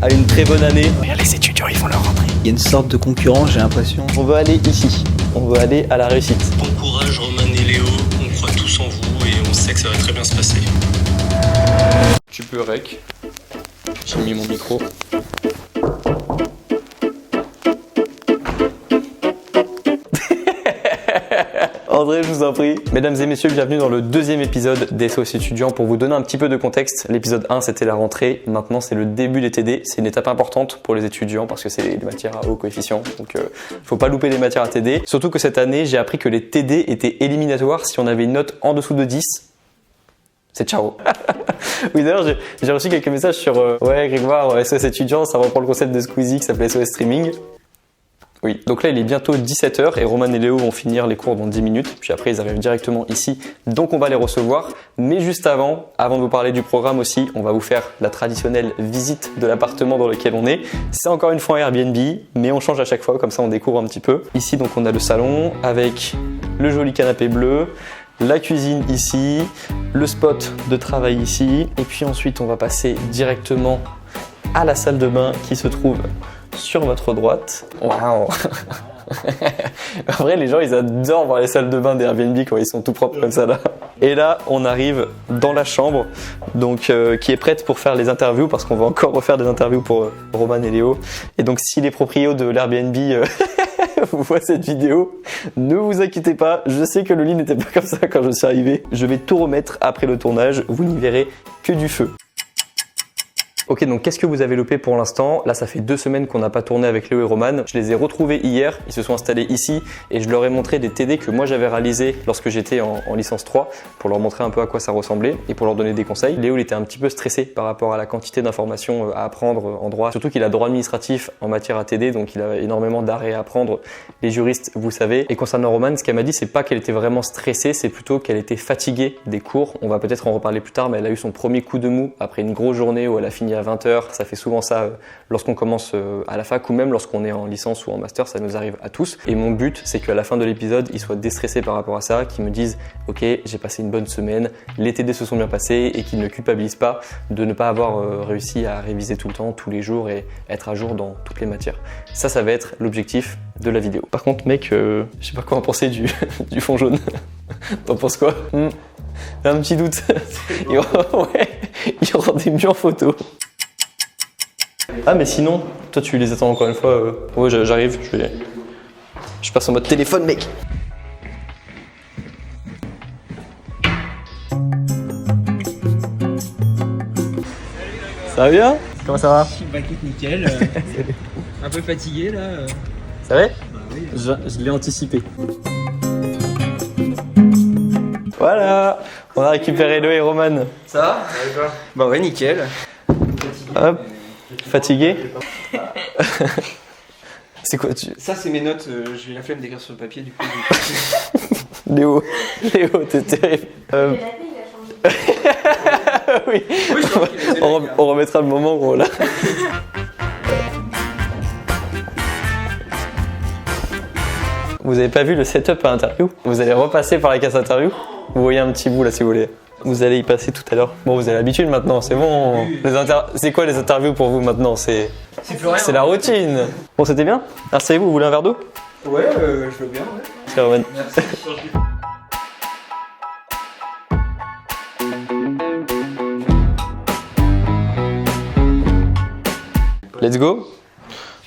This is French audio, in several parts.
à une très bonne année. Regarde, les étudiants, ils font leur rentrée. Il y a une sorte de concurrence, j'ai l'impression. On veut aller ici, on veut aller à la réussite. Bon courage Roman et Léo, on croit tous en vous et on sait que ça va très bien se passer. Tu peux rec. J'ai mis mon micro. André, je vous en prie. Mesdames et messieurs, bienvenue dans le deuxième épisode des SOS étudiants. Pour vous donner un petit peu de contexte, l'épisode 1 c'était la rentrée, maintenant c'est le début des TD. C'est une étape importante pour les étudiants parce que c'est des matières à haut coefficient, donc faut pas louper les matières à TD. Surtout que cette année, j'ai appris que les TD étaient éliminatoires si on avait une note en dessous de 10. C'est ciao. Oui, d'ailleurs, j'ai reçu quelques messages sur ouais, Grégoire, SOS étudiant, ça reprend le concept de Squeezie qui s'appelait SOS streaming. Oui, donc là il est bientôt 17h et Roman et Léo vont finir les cours dans 10 minutes, puis après ils arrivent directement ici, donc on va les recevoir. Mais juste avant de vous parler du programme aussi, on va vous faire la traditionnelle visite de l'appartement dans lequel on est. C'est encore une fois un Airbnb, mais on change à chaque fois, comme ça on découvre un petit peu. Ici donc on a le salon avec le joli canapé bleu, la cuisine ici, le spot de travail ici, et puis ensuite on va passer directement à la salle de bain qui se trouve sur votre droite. Waouh. En vrai, les gens, ils adorent voir les salles de bain des Airbnb quand ils sont tout propres comme ça là. Et là, on arrive dans la chambre, donc qui est prête pour faire les interviews parce qu'on va encore refaire des interviews pour Roman et Léo. Et donc, si les proprios de l'Airbnb vous voient cette vidéo, ne vous inquiétez pas. Je sais que le lit n'était pas comme ça quand je suis arrivé. Je vais tout remettre après le tournage. Vous n'y verrez que du feu. Ok, donc qu'est-ce que vous avez loupé pour l'instant? Là, ça fait 2 semaines qu'on n'a pas tourné avec Léo et Roman. Je les ai retrouvés hier, ils se sont installés ici et je leur ai montré des TD que moi j'avais réalisés lorsque j'étais en licence 3 pour leur montrer un peu à quoi ça ressemblait et pour leur donner des conseils. Léo, il était un petit peu stressé par rapport à la quantité d'informations à apprendre en droit, surtout qu'il a droit administratif en matière à TD, donc il a énormément d'arrêts à apprendre. Les juristes, vous savez. Et concernant Roman, ce qu'elle m'a dit, c'est pas qu'elle était vraiment stressée, c'est plutôt qu'elle était fatiguée des cours. On va peut-être en reparler plus tard, mais elle a eu son premier coup de mou après une grosse journée où elle a fini à 20h. Ça fait souvent ça lorsqu'on commence à la fac ou même lorsqu'on est en licence ou en master, ça nous arrive à tous. Et mon but, c'est qu'à la fin de l'épisode, ils soient déstressés par rapport à ça, qu'ils me disent « Ok, j'ai passé une bonne semaine, les TD se sont bien passés » et qu'ils ne culpabilisent pas de ne pas avoir réussi à réviser tout le temps, tous les jours et être à jour dans toutes les matières. Ça va être l'objectif de la vidéo. Par contre, mec, je sais pas quoi en penser du fond jaune. T'en penses quoi? J'ai un petit doute. Ouais, il rendait mieux en photo. Ah mais sinon, toi tu les attends encore une fois. Ouais, j'arrive, je passe en mode téléphone, mec. Ça va bien? Comment ça va? Bah écoute, nickel. Un peu fatigué là. Ça va? Bah oui. Je l'ai anticipé. Voilà, on a récupéré Léo et Roman. Ça va? Ouais, toi? Bah ouais, nickel. Hop, fatigué? C'est quoi Ça c'est mes notes, j'ai la flemme d'écrire sur le papier du coup. Léo, t'es terrible. Oui, on remettra le moment où on l'a. Vous avez pas vu le setup à interview? Vous allez repasser par la case interview? Vous voyez un petit bout là si vous voulez. Vous allez y passer tout à l'heure. Bon, vous avez l'habitude maintenant, c'est bon. C'est quoi les interviews pour vous maintenant? C'est la routine. Bon, c'était bien? Installez-vous, vous voulez un verre d'eau? Ouais, je veux bien, ouais. C'est Roman. Merci. Let's go.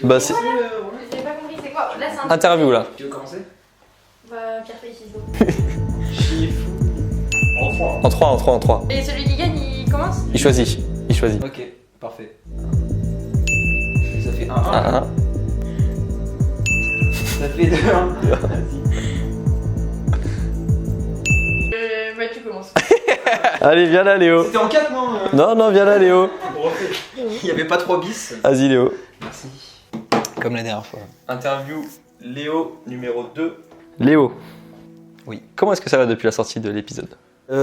Bah, c'est... J'ai pas compris, c'est quoi? Là, c'est un Interview là. Tu veux commencer? Bah, pierre, feuille, ciseaux. Chiffre. En 3. En 3. Et celui qui gagne, il commence? Il choisit. Ok, parfait. Ça fait 1-1. 1. Ça fait 2-1. Bah, tu commences. Allez, viens là Léo. C'était en 4 non? Non, viens là Léo. Il n'y avait pas 3 bis. Vas-y Léo. Merci. Comme la dernière fois. Interview Léo numéro 2. Léo. Oui. Comment est-ce que ça va depuis la sortie de l'épisode?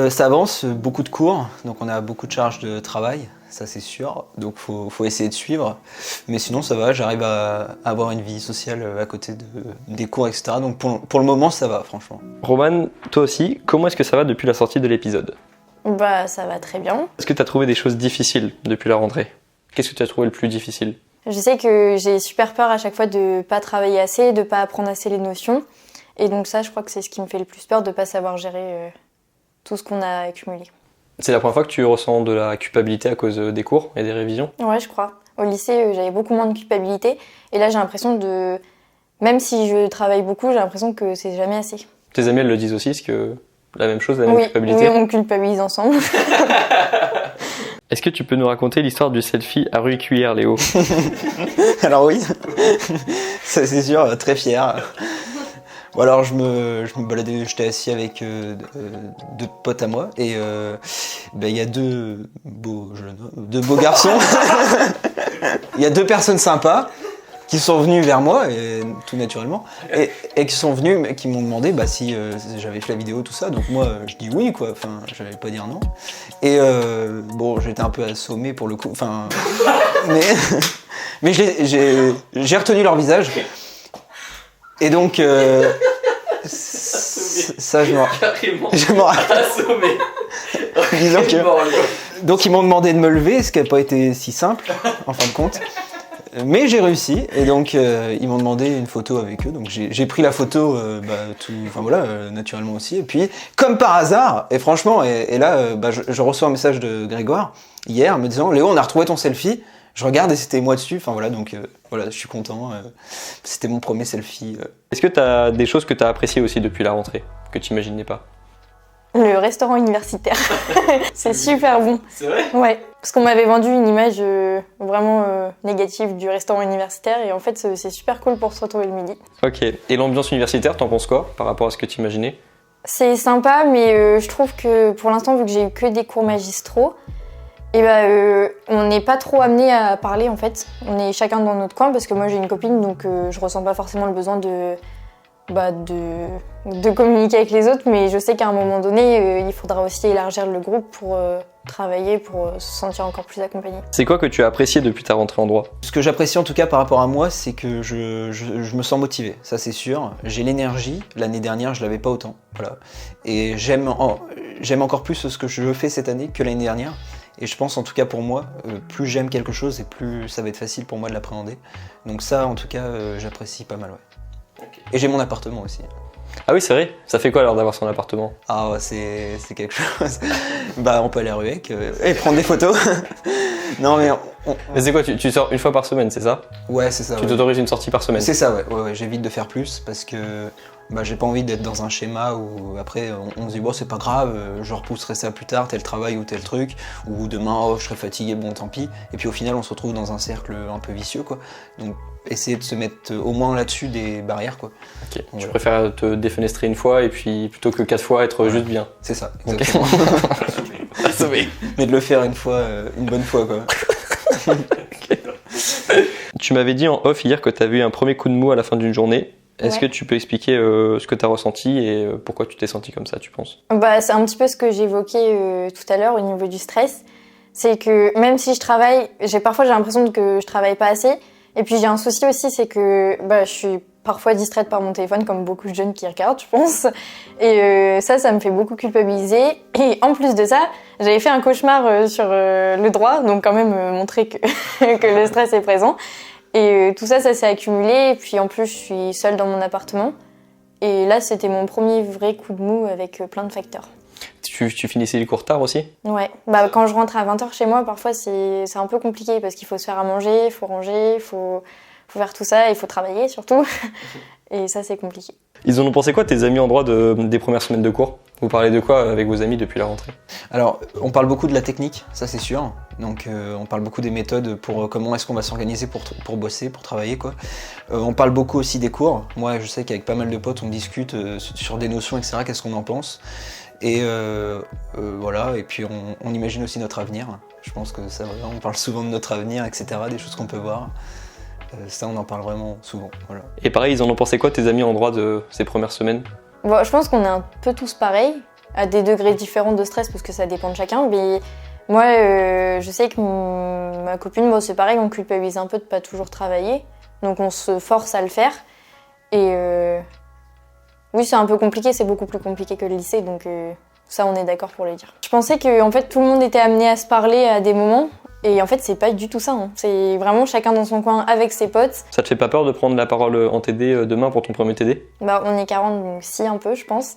Ça avance, beaucoup de cours, donc on a beaucoup de charges de travail, ça c'est sûr, donc faut essayer de suivre. Mais sinon ça va, j'arrive à avoir une vie sociale à côté des cours, etc. Donc pour le moment ça va, franchement. Roman, toi aussi, comment est-ce que ça va depuis la sortie de l'épisode? Bah, ça va très bien. Est-ce que tu as trouvé des choses difficiles depuis la rentrée? Qu'est-ce que tu as trouvé le plus difficile? Je sais que j'ai super peur à chaque fois de pas travailler assez, de pas apprendre assez les notions. Et donc ça, je crois que c'est ce qui me fait le plus peur, de pas savoir gérer tout ce qu'on a accumulé. C'est la première fois que tu ressens de la culpabilité à cause des cours et des révisions? Ouais, je crois. Au lycée, j'avais beaucoup moins de culpabilité. Et là, j'ai l'impression de... Même si je travaille beaucoup, j'ai l'impression que c'est jamais assez. Tes amis, elles le disent aussi, est-ce que la même chose, la même Oui, culpabilité? on culpabilise ensemble. Est-ce que tu peux nous raconter l'histoire du selfie à rue Cuillère, Léo? Alors oui, ça c'est sûr, très fier. Bon alors je me baladais, j'étais assis avec deux potes à moi et il y a deux beaux garçons. Il y a deux personnes sympas qui sont venus vers moi, et, tout naturellement, et qui sont venus, qui m'ont demandé si j'avais fait la vidéo, tout ça. Donc moi, je dis oui, quoi. Enfin, j'allais pas dire non. Et bon, j'étais un peu assommé pour le coup. Enfin, mais j'ai retenu leur visage. Et donc, ça, je m'en Assommé. Disons que... Donc ils m'ont demandé de me lever, ce qui n'a pas été si simple, en fin de compte. Mais j'ai réussi, et donc ils m'ont demandé une photo avec eux, donc j'ai pris la photo, naturellement aussi, et puis comme par hasard, et franchement, et là je reçois un message de Grégoire hier me disant Léo, on a retrouvé ton selfie, je regarde et c'était moi dessus, enfin voilà, donc voilà, je suis content, c'était mon premier selfie. Est-ce que tu as des choses que tu as appréciées aussi depuis la rentrée, que tu n'imaginais pas? Le restaurant universitaire. C'est super bon. C'est vrai? Ouais, parce qu'on m'avait vendu une image vraiment négative du restaurant universitaire et en fait c'est super cool pour se retrouver le midi. Ok, et l'ambiance universitaire, t'en penses quoi par rapport à ce que tu imaginais? C'est sympa, mais je trouve que pour l'instant, vu que j'ai eu que des cours magistraux, on n'est pas trop amené à parler en fait. On est chacun dans notre coin parce que moi j'ai une copine, donc je ressens pas forcément le besoin de communiquer avec les autres, mais je sais qu'à un moment donné, il faudra aussi élargir le groupe pour travailler, pour se sentir encore plus accompagné. C'est quoi que tu as apprécié depuis ta rentrée en droit? Ce que j'apprécie en tout cas par rapport à moi, c'est que je me sens motivé, ça c'est sûr. J'ai l'énergie, l'année dernière je l'avais pas autant, voilà. Et j'aime encore plus ce que je fais cette année que l'année dernière. Et je pense en tout cas pour moi, plus j'aime quelque chose et plus ça va être facile pour moi de l'appréhender. Donc ça en tout cas j'apprécie pas mal, ouais. Okay. Et j'ai mon appartement aussi. Ah oui, c'est vrai. Ça fait quoi alors d'avoir son appartement? Ah ouais, c'est quelque chose. On peut aller à Ruec et prendre des photos. Non mais... Mais c'est quoi, tu sors une fois par semaine, c'est ça? Ouais, c'est ça. Tu t'autorises une sortie par semaine? C'est ça, ouais, j'évite de faire plus parce que j'ai pas envie d'être dans un schéma où après on se dit bon c'est pas grave, je repousserai ça plus tard, tel travail ou tel truc, ou demain je serai fatigué, bon tant pis. Et puis au final on se retrouve dans un cercle un peu vicieux quoi. Donc essayer de se mettre au moins là-dessus des barrières quoi. Ok, donc, tu préfères te défenestrer une fois et puis plutôt que 4 fois être juste bien. C'est ça, exactement. Okay. Mais de le faire une fois, une bonne fois quoi. Okay. Tu m'avais dit en off hier que tu avais eu un premier coup de mou à la fin d'une journée. Est-ce que tu peux expliquer ce que tu as ressenti et pourquoi tu t'es senti comme ça, tu penses? C'est un petit peu ce que j'évoquais tout à l'heure au niveau du stress. C'est que même si je travaille, parfois j'ai l'impression que je travaille pas assez. Et puis j'ai un souci aussi, c'est que je suis parfois distraite par mon téléphone comme beaucoup de jeunes qui regardent, je pense. Et ça me fait beaucoup culpabiliser. Et en plus de ça, j'avais fait un cauchemar sur le droit, donc quand même montrer que, que le stress est présent. Et tout ça s'est accumulé. Et puis en plus, je suis seule dans mon appartement. Et là, c'était mon premier vrai coup de mou avec plein de facteurs. Tu finissais les cours tard aussi? Ouais, quand je rentre à 20h chez moi, parfois c'est un peu compliqué parce qu'il faut se faire à manger, il faut ranger, il faut faire tout ça, il faut travailler surtout. Et ça, c'est compliqué. Ils en ont pensé quoi tes amis en droit des premières semaines de cours? Vous parlez de quoi avec vos amis depuis la rentrée? Alors, on parle beaucoup de la technique, ça c'est sûr. Donc on parle beaucoup des méthodes pour comment est-ce qu'on va s'organiser pour bosser, pour travailler quoi. On parle beaucoup aussi des cours. Moi je sais qu'avec pas mal de potes on discute sur des notions etc. Qu'est-ce qu'on en pense. Et voilà, et puis on imagine aussi notre avenir. Je pense que ça, on parle souvent de notre avenir, etc., des choses qu'on peut voir. Ça, on en parle vraiment souvent. Voilà. Et pareil, ils en ont pensé quoi, tes amis en droit de ces premières semaines? Je pense qu'on est un peu tous pareils, à des degrés différents de stress, parce que ça dépend de chacun. Mais moi, je sais que ma copine, c'est pareil, on culpabilise un peu de pas toujours travailler. Donc on se force à le faire. Et oui, c'est un peu compliqué, c'est beaucoup plus compliqué que le lycée, donc ça, on est d'accord pour le dire. Je pensais que en fait, tout le monde était amené à se parler à des moments, Et en fait, c'est pas du tout ça. Hein. C'est vraiment chacun dans son coin avec ses potes. Ça te fait pas peur de prendre la parole en TD demain pour ton premier TD? Bah, on est 40, donc si, un peu, je pense.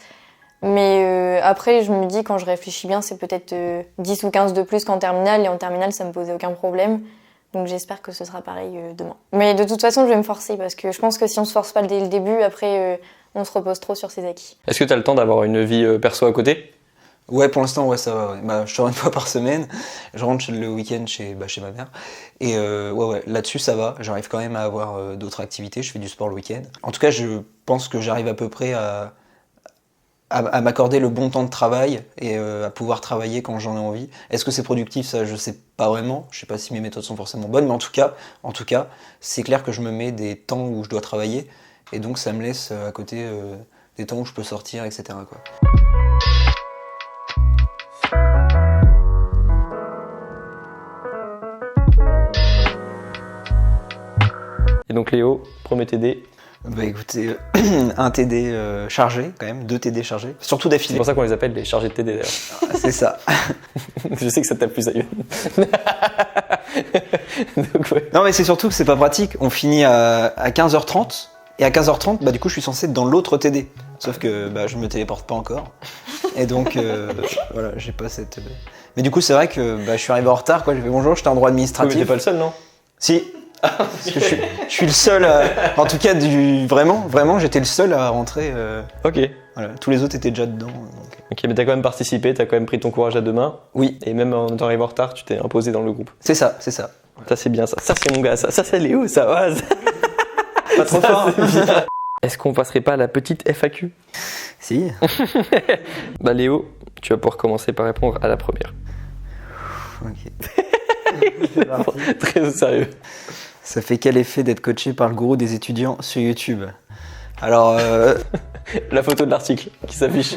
Mais après, je me dis, quand je réfléchis bien, c'est peut-être 10 ou 15 de plus qu'en terminale. Et en terminale, ça me posait aucun problème. Donc j'espère que ce sera pareil demain. Mais de toute façon, je vais me forcer parce que je pense que si on se force pas dès le début, après, on se repose trop sur ses acquis. Est-ce que t'as le temps d'avoir une vie perso à côté? Ouais, pour l'instant, ouais, ça va. Ouais. Bah, je sors une fois par semaine. Je rentre le week-end chez ma mère. Et ouais, là-dessus, ça va. J'arrive quand même à avoir d'autres activités. Je fais du sport le week-end. En tout cas, je pense que j'arrive à peu près à m'accorder le bon temps de travail et à pouvoir travailler quand j'en ai envie. Est-ce que c'est productif? Ça, je sais pas vraiment. Je sais pas si mes méthodes sont forcément bonnes, mais en tout cas, c'est clair que je me mets des temps où je dois travailler et donc ça me laisse à côté des temps où je peux sortir, etc., quoi. Et donc Léo, premier TD. Bah écoutez, un TD chargé quand même, 2 TD chargés, surtout C'est d'affilée. pour ça qu'on les appelle les chargés de TD d'ailleurs. C'est ça. Je sais que ça tape plus à gueule. Donc ouais. Non mais c'est surtout que c'est pas pratique, on finit à 15h30 et à 15h30 bah du coup je suis censé être dans l'autre TD. Sauf que bah, je me téléporte pas encore. Et donc voilà, j'ai pas cette... Mais du coup c'est vrai que bah, je suis arrivé en retard, quoi. J'ai fait bonjour, j'étais en droit Oui, mais administratif. t'es pas le seul, non? Si. Parce que je suis le seul, en tout cas vraiment j'étais le seul à rentrer. Ok. Voilà. Tous les autres étaient déjà dedans. Donc. Ok, mais t'as quand même participé, t'as quand même pris ton courage à deux mains. Oui, Et même en étant arrivé en retard, tu t'es imposé dans le groupe. c'est ça. Ça c'est bien ça. Ça c'est mon gars, ça c'est Léo, ça va. Pas trop fort. Est-ce qu'on passerait pas à la petite FAQ? Si. Bah Léo, tu vas pouvoir commencer par répondre à la première. Ok. Très au sérieux. Ça fait quel effet d'être coaché par le gourou des étudiants sur YouTube? Alors, La photo de l'article qui s'affiche.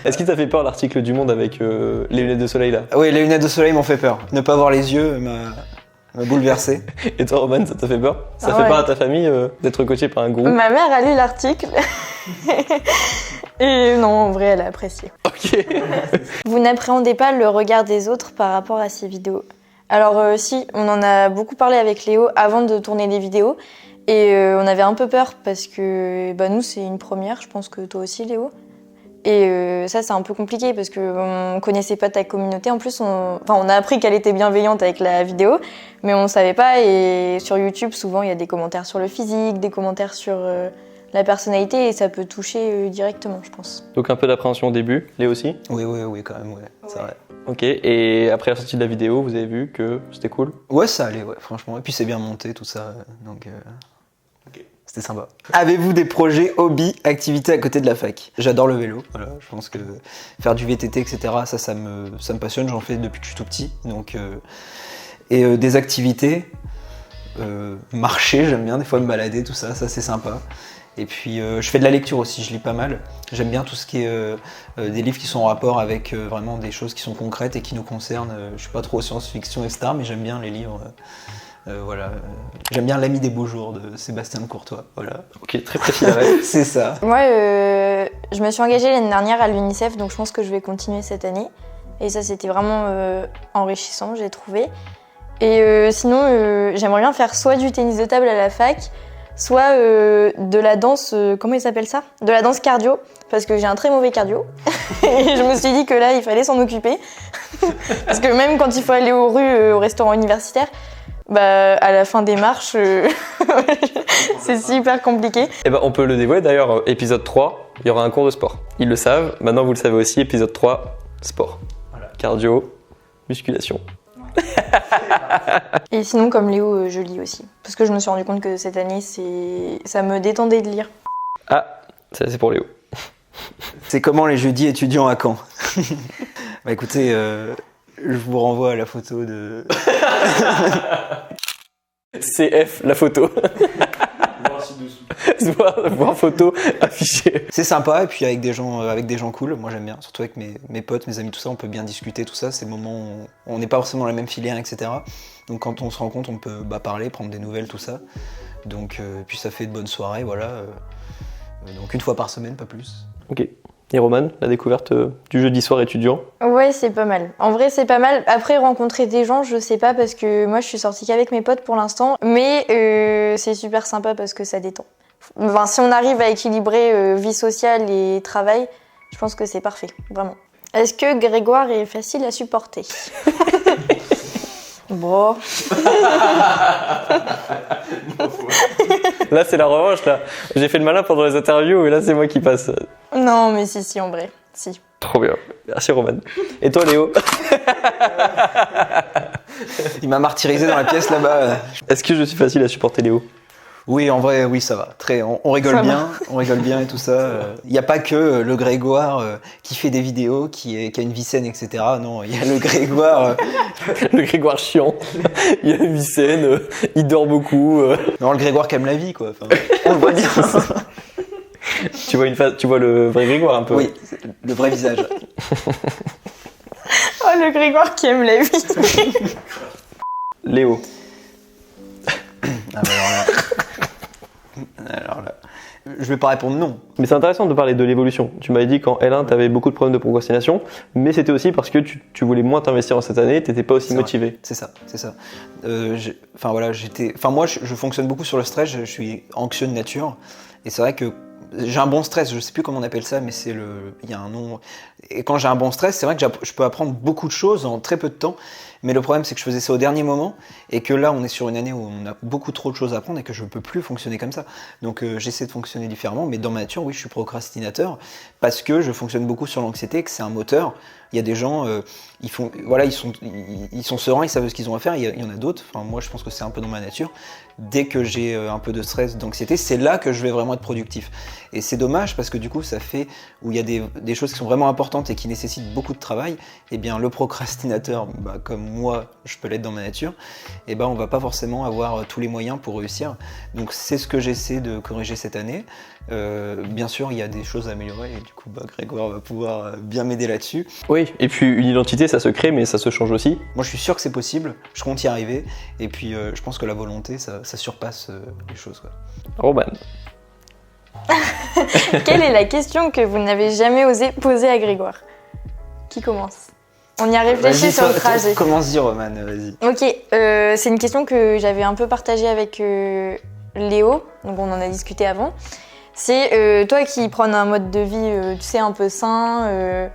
Est-ce qu'il t'a fait peur l'article du Monde avec les lunettes de soleil là? oui, les lunettes de soleil m'ont fait peur. Ne pas voir les yeux m'a bouleversé. Et toi Roman, ça t'a fait peur? Ça Ah fait ouais. peur à ta famille d'être coaché par un gourou? Ma mère a lu l'article. Et non, en vrai, elle a apprécié. Ok. Vous n'appréhendez pas le regard des autres par rapport à ces vidéos? Alors si, on en a beaucoup parlé avec Léo avant de tourner les vidéos. Et on avait un peu peur parce que bah, nous, c'est une première. Je pense que toi aussi, Léo. Et ça, c'est un peu compliqué parce qu'on connaissait pas ta communauté. En plus, on a appris qu'elle était bienveillante avec la vidéo, mais on savait pas. Et sur YouTube, souvent, il y a des commentaires sur le physique, des commentaires sur la personnalité, et ça peut toucher directement, je pense. Donc un peu d'appréhension au début, Léo aussi? Oui, quand même, ouais. C'est vrai. Ok, et après la sortie de la vidéo, vous avez vu que c'était cool? Ouais, ça allait, ouais, franchement. Et puis c'est bien monté, tout ça, donc c'était sympa. Avez-vous des projets, hobbies, activités à côté de la fac? J'adore le vélo, voilà. Je pense que faire du VTT, etc., ça me passionne. J'en fais depuis que je suis tout petit, donc et des activités, marcher, j'aime bien des fois me balader, tout ça, c'est sympa. Et puis je fais de la lecture aussi, je lis pas mal. J'aime bien tout ce qui est des livres qui sont en rapport avec vraiment des choses qui sont concrètes et qui nous concernent. Je suis pas trop science-fiction, etc., mais j'aime bien les livres. Voilà. J'aime bien L'ami des beaux jours de Sébastien de Courtois. Voilà. Ok, très précis la ref. C'est ça. Moi, je me suis engagée l'année dernière à l'UNICEF, donc je pense que je vais continuer cette année. Et ça, c'était vraiment enrichissant, j'ai trouvé. Et sinon, j'aimerais bien faire soit du tennis de table à la fac, soit de la danse, comment il s'appelle ça? De la danse cardio, parce que j'ai un très mauvais cardio. Et je me suis dit que là, il fallait s'en occuper. Parce que même quand il faut aller aux rues, au restaurant universitaire, bah, à la fin des marches, c'est super compliqué. Eh ben, on peut le dévoiler d'ailleurs, épisode 3, il y aura un cours de sport. Ils le savent, maintenant vous le savez aussi, épisode 3, sport. Voilà. Cardio, musculation. Et sinon, comme Léo, je lis aussi. Parce que je me suis rendu compte que cette année, ça me détendait de lire. Ah, ça c'est pour Léo. C'est comment les jeudis étudiants à Caen? Bah écoutez, je vous renvoie à la photo de... CF, la photo. voir photo affichée. C'est sympa, et puis avec des gens cool, moi j'aime bien, surtout avec mes potes, mes amis, tout ça, on peut bien discuter, tout ça, c'est le moment où on n'est pas forcément dans la même filière, etc. Donc quand on se rencontre, on peut parler, prendre des nouvelles, tout ça. Donc puis ça fait de bonnes soirées, voilà. Donc une fois par semaine, pas plus. Ok, Et Roman, la découverte du jeudi soir étudiant? Ouais, c'est pas mal. En vrai, c'est pas mal. Après, rencontrer des gens, je sais pas parce que moi, je suis sortie qu'avec mes potes pour l'instant. Mais c'est super sympa parce que ça détend. Enfin, si on arrive à équilibrer vie sociale et travail, je pense que c'est parfait, vraiment. Est-ce que Grégoire est facile à supporter? Bon. Là, c'est la revanche, là. J'ai fait le malin pendant les interviews et là, c'est moi qui passe. Non, mais si, en vrai. Si. Trop bien. Merci, Roman. Et toi, Léo? Il m'a martyrisé dans la pièce là-bas. Est-ce que je suis facile à supporter, Léo? Oui, en vrai, oui, ça va. On rigole Ça bien, on rigole bien et tout ça. Il n'y a pas que le Grégoire qui fait des vidéos, qui a une vie saine, etc. Non, il y a le Grégoire. Le Grégoire chiant. Il a une vie saine, il dort beaucoup. Non, le Grégoire qui aime la vie, quoi. Enfin, on le voit bien. Tu vois le vrai Grégoire un peu. Oui, le vrai visage. Oh, le Grégoire qui aime la vie. Léo. Ah, bah alors là, je vais pas répondre non. Mais c'est intéressant de parler de l'évolution. Tu m'avais dit qu'en L1, tu avais beaucoup de problèmes de procrastination, mais c'était aussi parce que tu voulais moins t'investir en cette année, tu n'étais pas aussi C'est motivé. vrai. C'est ça. Moi, je fonctionne beaucoup sur le stress. Je suis anxieux de nature, et c'est vrai que j'ai un bon stress. Je sais plus comment on appelle ça, mais il y a un nom. Et quand j'ai un bon stress, c'est vrai que je peux apprendre beaucoup de choses en très peu de temps. Mais le problème, c'est que je faisais ça au dernier moment et que là, on est sur une année où on a beaucoup trop de choses à apprendre et que je ne peux plus fonctionner comme ça. Donc, j'essaie de fonctionner différemment. Mais dans ma nature, oui, je suis procrastinateur parce que je fonctionne beaucoup sur l'anxiété, que c'est un moteur. Il y a des gens, ils sont sereins, ils savent ce qu'ils ont à faire. Il y en a d'autres. Enfin, moi, je pense que c'est un peu dans ma nature. Dès que j'ai un peu de stress, d'anxiété, c'est là que je vais vraiment être productif. Et c'est dommage parce que du coup, ça fait où il y a des choses qui sont vraiment importantes et qui nécessitent beaucoup de travail. Et bien, le procrastinateur, comme moi, je peux l'être dans ma nature, et on va pas forcément avoir tous les moyens pour réussir. Donc, c'est ce que j'essaie de corriger cette année. Bien sûr, il y a des choses à améliorer et du coup, Grégoire va pouvoir bien m'aider là-dessus. Oui, et puis une identité, ça se crée, mais ça se change aussi. Moi, je suis sûr que c'est possible. Je compte y arriver. Et puis, je pense que la volonté, ça surpasse les choses, quoi. Roman. Quelle est la question que vous n'avez jamais osé poser à Grégoire? Qui commence? On y a réfléchi Vas-y, sur le trajet. Commence-y, Roman, vas-y. Ok, c'est une question que j'avais un peu partagée avec Léo, donc on en a discuté avant. C'est toi qui prônes un mode de vie, tu sais, un peu sain,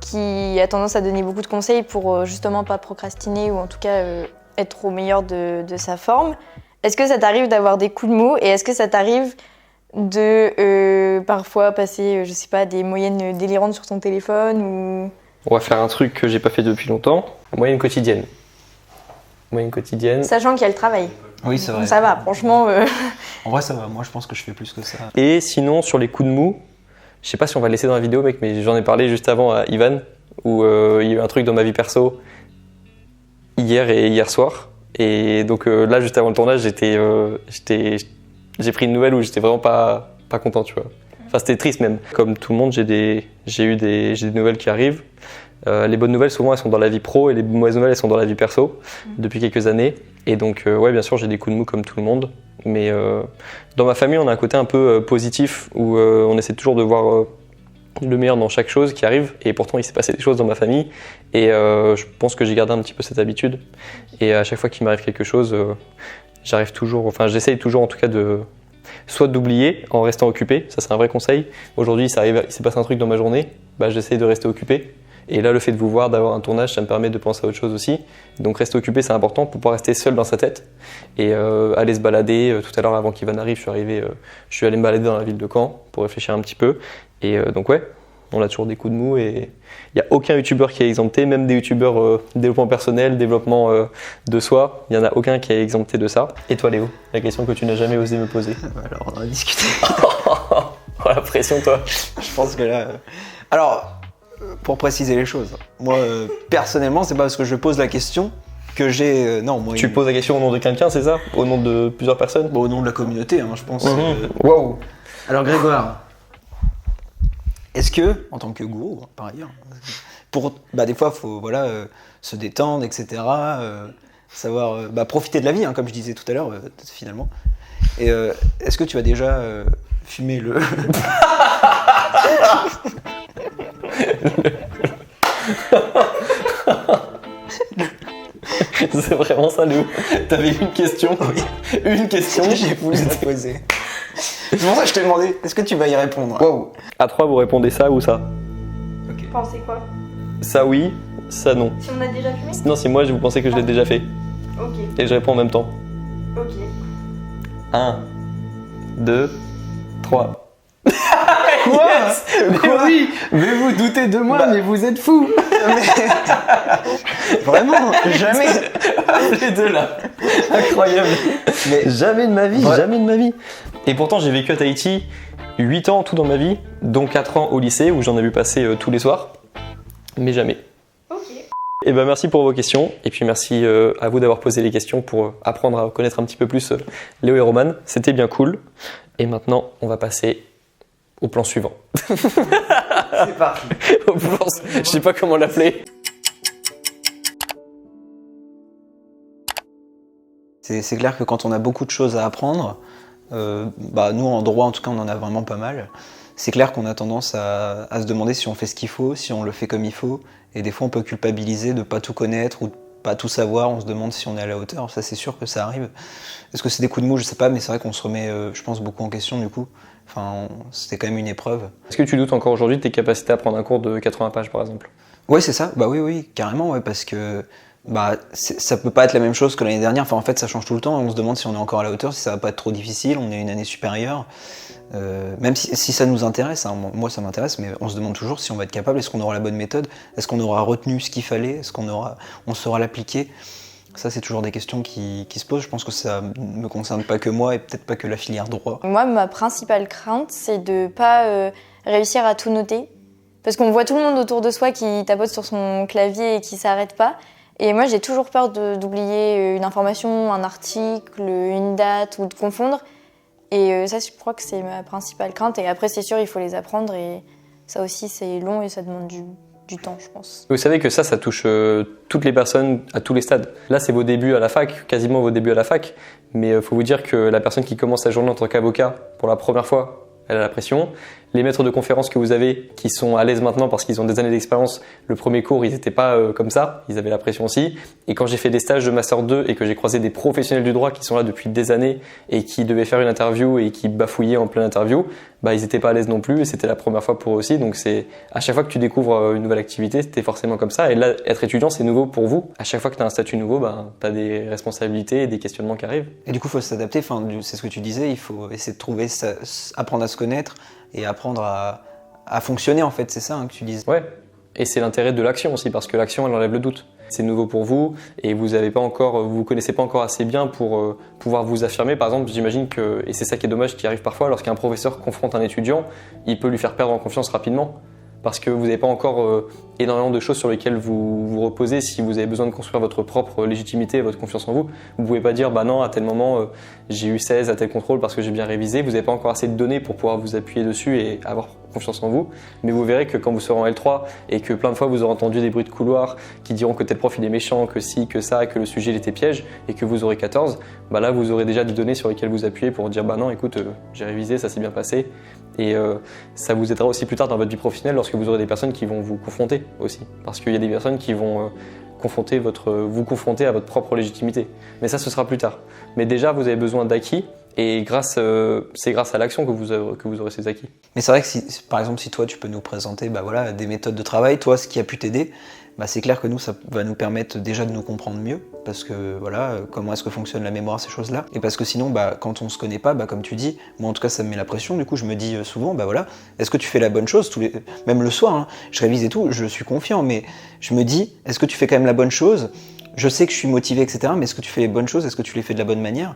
qui a tendance à donner beaucoup de conseils pour justement pas procrastiner ou en tout cas être au meilleur de sa forme. Est-ce que ça t'arrive d'avoir des coups de mou et est-ce que ça t'arrive de parfois passer, je sais pas, des moyennes délirantes sur ton téléphone ou... On va faire un truc que j'ai pas fait depuis longtemps. Moyenne quotidienne. Sachant qu'il y a le travail. Oui, c'est vrai. Ça va, franchement. En vrai, ça va. Moi, je pense que je fais plus que ça. Et sinon, sur les coups de mou, je sais pas si on va le laisser dans la vidéo, mec, mais j'en ai parlé juste avant à Ivan, où il y a eu un truc dans ma vie perso hier et hier soir. Et donc là, juste avant le tournage, j'ai pris une nouvelle où j'étais vraiment pas content, tu vois. Enfin, c'était triste même. Comme tout le monde, j'ai eu des nouvelles qui arrivent. Les bonnes nouvelles, souvent, elles sont dans la vie pro et les mauvaises nouvelles, elles sont dans la vie perso depuis quelques années. Et donc, ouais, bien sûr, j'ai des coups de mou comme tout le monde. Mais dans ma famille, on a un côté un peu positif où on essaie toujours de voir le meilleur dans chaque chose qui arrive. Et pourtant, il s'est passé des choses dans ma famille. Et je pense que j'ai gardé un petit peu cette habitude. Et à chaque fois qu'il m'arrive quelque chose, j'essaye toujours en tout cas soit d'oublier en restant occupé, ça c'est un vrai conseil. Aujourd'hui, il s'est passé un truc dans ma journée, j'essaie de rester occupé. Et là, le fait de vous voir, d'avoir un tournage, ça me permet de penser à autre chose aussi. Donc rester occupé, c'est important pour pouvoir rester seul dans sa tête. Et aller se balader. Tout à l'heure, avant qu'Ivan arrive, je suis allé me balader dans la ville de Caen pour réfléchir un petit peu. Et donc ouais, on a toujours des coups de mou et il n'y a aucun youtubeur qui est exempté, même des youtubeurs développement personnel, développement de soi, il n'y en a aucun qui est exempté de ça. Et toi Léo, la question que tu n'as jamais osé me poser? Alors on en a discuté. Oh, la pression toi. Je pense que là... Alors, pour préciser les choses, moi personnellement, c'est pas parce que je pose la question que j'ai... non, moi... Tu poses la question au nom de quelqu'un, c'est ça? Au nom de plusieurs personnes? Au nom de la communauté, je pense. Waouh. Alors Grégoire, est-ce que, en tant que gourou, par ailleurs, des fois, il faut se détendre, etc., savoir profiter de la vie, comme je disais tout à l'heure, finalement. Et est-ce que tu as déjà fumé le... C'est vraiment ça, Léo. T'avais une question. Oui. Une question. J'ai voulu la poser. C'est pour ça que je t'ai demandé, est-ce que tu vas y répondre? Wow. À 3, vous répondez ça ou ça? Pensez quoi? Ça oui, ça non. Si on a déjà fumé? Non, c'est moi, vous pensez que je l'ai déjà fait. Ok, Et je réponds en même temps. ok. 1, 2, 3. Quoi? Mais oui, mais vous doutez de moi, mais vous êtes fous. Vraiment, jamais. Les deux là. Incroyable. Mais Jamais de ma vie, Ouais. jamais de ma vie. Et pourtant, j'ai vécu à Tahiti 8 ans tout dans ma vie, dont 4 ans au lycée où j'en ai vu passer tous les soirs. Mais jamais. Ok. Et ben merci pour vos questions. Et puis merci à vous d'avoir posé les questions pour apprendre à connaître un petit peu plus Léo et Roman. C'était bien cool. Et maintenant, on va passer au plan suivant. c'est parti. Au plan, je sais pas comment l'appeler. C'est clair que quand on a beaucoup de choses à apprendre, nous en droit en tout cas on en a vraiment pas mal, c'est clair qu'on a tendance à se demander si on fait ce qu'il faut, si on le fait comme il faut, et des fois on peut culpabiliser de pas tout connaître ou de pas tout savoir, on se demande si on est à la hauteur, ça c'est sûr que ça arrive. Est-ce que c'est des coups de mou, je sais pas, mais c'est vrai qu'on se remet, je pense, beaucoup en question du coup. Enfin, c'était quand même une épreuve. Est-ce que tu doutes encore aujourd'hui de tes capacités à prendre un cours de 80 pages par exemple? Ouais, c'est ça, bah oui, carrément, ouais, parce que ça peut pas être la même chose que l'année dernière. Enfin, en fait, ça change tout le temps. On se demande si on est encore à la hauteur, si ça va pas être trop difficile. On est une année supérieure. Même si ça nous intéresse, hein, moi ça m'intéresse, mais on se demande toujours si on va être capable. Est-ce qu'on aura la bonne méthode? Est-ce qu'on aura retenu ce qu'il fallait? Est-ce on saura l'appliquer? Ça, c'est toujours des questions qui se posent. Je pense que ça ne me concerne pas que moi et peut-être pas que la filière droit. Moi, ma principale crainte, c'est de pas réussir à tout noter. Parce qu'on voit tout le monde autour de soi qui tapote sur son clavier et qui s'arrête pas. Et moi, j'ai toujours peur d'oublier une information, un article, une date ou de confondre. Et ça, je crois que c'est ma principale crainte. Et après, c'est sûr, il faut les apprendre. Et ça aussi, c'est long et ça demande du temps, je pense. Vous savez que ça touche toutes les personnes à tous les stades. Là, c'est vos débuts à la fac, quasiment vos débuts à la fac. Mais il faut vous dire que la personne qui commence sa journée en tant qu'avocat pour la première fois, elle a la pression. Les maîtres de conférences que vous avez, qui sont à l'aise maintenant parce qu'ils ont des années d'expérience, le premier cours, ils n'étaient pas comme ça, ils avaient la pression aussi. Et quand j'ai fait des stages de Master 2 et que j'ai croisé des professionnels du droit qui sont là depuis des années et qui devaient faire une interview et qui bafouillaient en pleine interview, ils n'étaient pas à l'aise non plus et c'était la première fois pour eux aussi. Donc à chaque fois que tu découvres une nouvelle activité, c'était forcément comme ça. Et là, être étudiant, c'est nouveau pour vous. À chaque fois que tu as un statut nouveau, tu as des responsabilités et des questionnements qui arrivent. Et du coup, il faut s'adapter. Enfin, c'est ce que tu disais, il faut essayer de trouver, apprendre à se connaître et apprendre à fonctionner, en fait. C'est ça que tu dises. Ouais. Et c'est l'intérêt de l'action aussi, parce que l'action, elle enlève le doute. C'est nouveau pour vous et vous connaissez pas encore assez bien pour pouvoir vous affirmer. Par exemple, j'imagine que, et c'est ça qui est dommage, qui arrive parfois, lorsqu'un professeur confronte un étudiant, il peut lui faire perdre en confiance rapidement. Parce que vous n'avez pas encore énormément de choses sur lesquelles vous reposez. Si vous avez besoin de construire votre propre légitimité et votre confiance en vous, vous ne pouvez pas dire non, à tel moment j'ai eu 16 à tel contrôle parce que j'ai bien révisé. Vous n'avez pas encore assez de données pour pouvoir vous appuyer dessus et avoir confiance en vous. Mais vous verrez que quand vous serez en L3 et que plein de fois vous aurez entendu des bruits de couloir qui diront que tel prof il est méchant, que si, que ça, que le sujet il était piège et que vous aurez 14, là vous aurez déjà des données sur lesquelles vous appuyez pour dire non, écoute, j'ai révisé, ça s'est bien passé. Et ça vous aidera aussi plus tard dans votre vie professionnelle lorsque vous aurez des personnes qui vont vous confronter aussi. Parce qu'il y a des personnes qui vont vous confronter à votre propre légitimité. Mais ça, ce sera plus tard. Mais déjà, vous avez besoin d'acquis et c'est grâce à l'action que vous aurez ces acquis. Mais c'est vrai que par exemple, si toi, tu peux nous présenter des méthodes de travail, toi, ce qui a pu t'aider, c'est clair que nous, ça va nous permettre déjà de nous comprendre mieux, parce que comment est-ce que fonctionne la mémoire, ces choses-là. Et parce que sinon, quand on se connaît pas, comme tu dis, moi en tout cas, ça me met la pression. Du coup, je me dis souvent, est-ce que tu fais la bonne chose même le soir, hein, je révise et tout, je suis confiant, mais je me dis, est-ce que tu fais quand même la bonne chose? Je sais que je suis motivé, etc., mais est-ce que tu fais les bonnes choses? Est-ce que tu les fais de la bonne manière?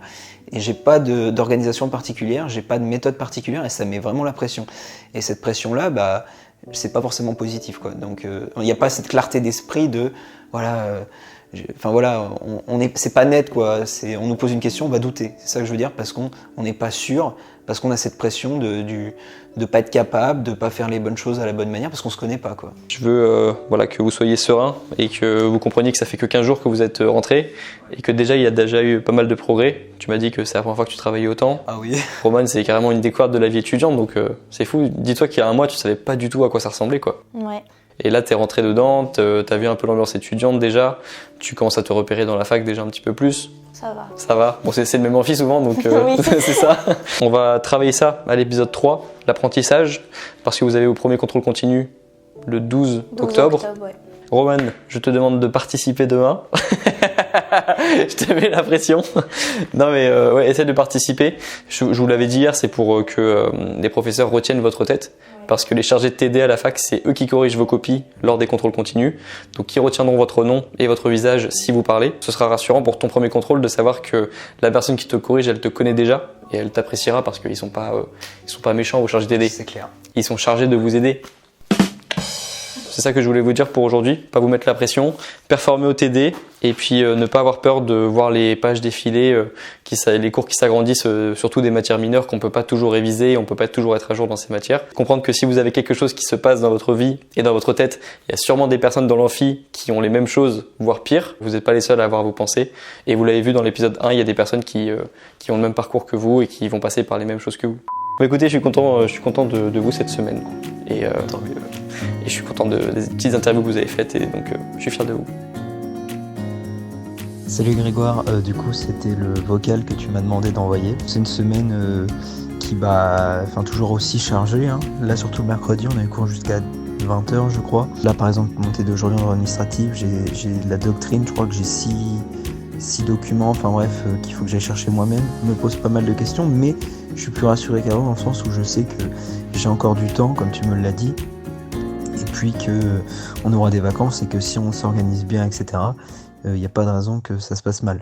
Et j'ai pas d'organisation particulière, j'ai pas de méthode particulière, et ça met vraiment la pression. Et cette pression-là, c'est pas forcément positif, quoi. Donc, il n'y a pas cette clarté d'esprit de, c'est pas net, quoi. On nous pose une question, on va douter. C'est ça que je veux dire, parce qu'on n'est pas sûr, parce qu'on a cette pression de pas être capable, de pas faire les bonnes choses à la bonne manière, parce qu'on se connaît pas, quoi. Je veux que vous soyez serein et que vous compreniez que ça fait que 15 jours que vous êtes rentré et que déjà il y a déjà eu pas mal de progrès. Tu m'as dit que c'est la première fois que tu travaillais autant. Ah oui. Roman, c'est carrément une découverte de la vie étudiante, donc c'est fou. Dis-toi qu'il y a un mois, tu savais pas du tout à quoi ça ressemblait, quoi. Ouais. Et là, t'es rentré dedans, t'as vu un peu l'ambiance étudiante déjà, tu commences à te repérer dans la fac déjà un petit peu plus. Ça va. Ça va. Bon, c'est le même amphi souvent, donc Oui. c'est ça. On va travailler ça à l'épisode 3, l'apprentissage, parce que vous avez vos premiers contrôles continus le 12 octobre. Ouais. Roman, je te demande de participer demain. Je te mets la pression. Non mais ouais, essaie de participer. Je vous l'avais dit hier, c'est pour que les professeurs retiennent votre tête. Parce que les chargés de TD à la fac, c'est eux qui corrigent vos copies lors des contrôles continus. Donc qui retiendront votre nom et votre visage si vous parlez. Ce sera rassurant pour ton premier contrôle de savoir que la personne qui te corrige, elle te connaît déjà. Et elle t'appréciera parce qu'ils sont pas méchants, vos chargés de TD. C'est clair. Ils sont chargés de vous aider. C'est ça que je voulais vous dire pour aujourd'hui, pas vous mettre la pression, performer au TD et puis ne pas avoir peur de voir les pages défiler, les cours qui s'agrandissent, surtout des matières mineures qu'on peut pas toujours réviser, on peut pas toujours être à jour dans ces matières. Comprendre que si vous avez quelque chose qui se passe dans votre vie et dans votre tête, il y a sûrement des personnes dans l'amphi qui ont les mêmes choses, voire pire. Vous n'êtes pas les seuls à avoir vos pensées. Et vous l'avez vu dans l'épisode 1, il y a des personnes qui ont le même parcours que vous et qui vont passer par les mêmes choses que vous. Bon, écoutez, je suis content de vous cette semaine. Et je suis content des petites interviews que vous avez faites et donc je suis fier de vous. Salut Grégoire, du coup c'était le vocal que tu m'as demandé d'envoyer. C'est une semaine qui toujours aussi chargée. Hein. Là surtout le mercredi, on a eu cours jusqu'à 20h je crois. Là par exemple, mon TD d'aujourd'hui en droit administratif, j'ai de la doctrine, je crois que j'ai 6 documents, qu'il faut que j'aille chercher moi-même. Me pose pas mal de questions, mais je suis plus rassuré qu'avant dans le sens où je sais que j'ai encore du temps, comme tu me l'as dit. Et puis qu'on aura des vacances et que si on s'organise bien, etc., il n'y a pas de raison que ça se passe mal.